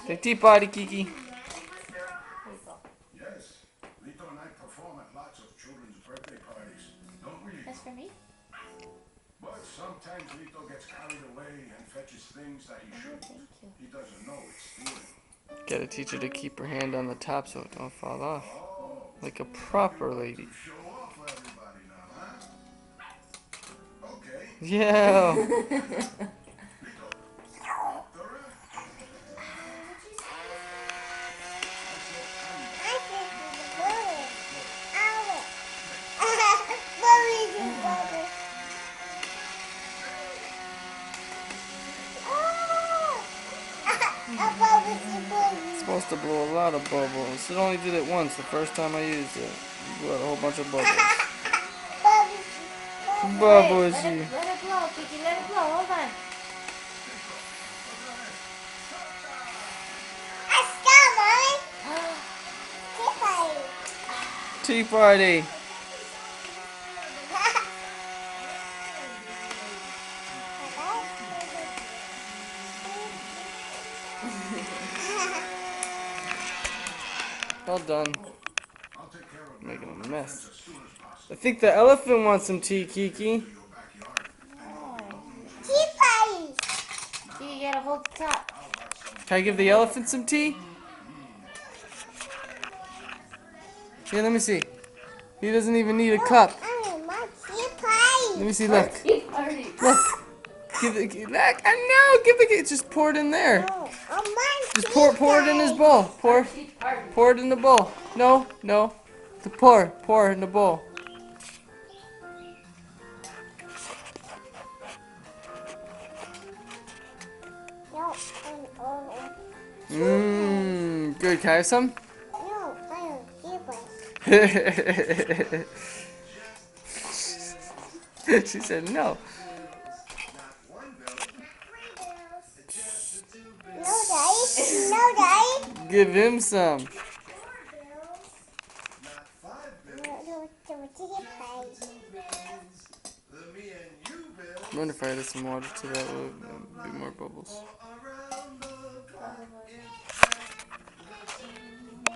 Say tea party, Kiki. Yes, Lito and I perform at lots of children's birthday parties, don't we? That's for me? But sometimes Lito gets carried away and fetches things that he shouldn't. Thank you. He doesn't know it's stealing. Gotta teach her to keep her hand on the top so it don't fall off. Oh, Like a proper lady. show off for everybody now, huh? Okay. Yeah. Lito, Dora? It's supposed to blow a lot of bubbles. It only did it once the first time I used it. It blew out a whole bunch of bubbles. Bubbles. Let it blow, Kiki. Let it blow. Hold on. Tea party. All done. I'll take care of Making a as mess. soon as possible. I think the elephant wants some tea, Kiki. Your backyard. You gotta hold the top. Can I give the elephant some tea? Here, let me see. He doesn't even need a cup. Let me see, look. Look. Give it, look, I know. Give it, just pour it in there. Just pour it in his bowl. Pour it in the bowl. No. Pour in the bowl. Mmm, good. Can I have some? She said no. Give him some. I wonder if I added some water to that, would be more bubbles.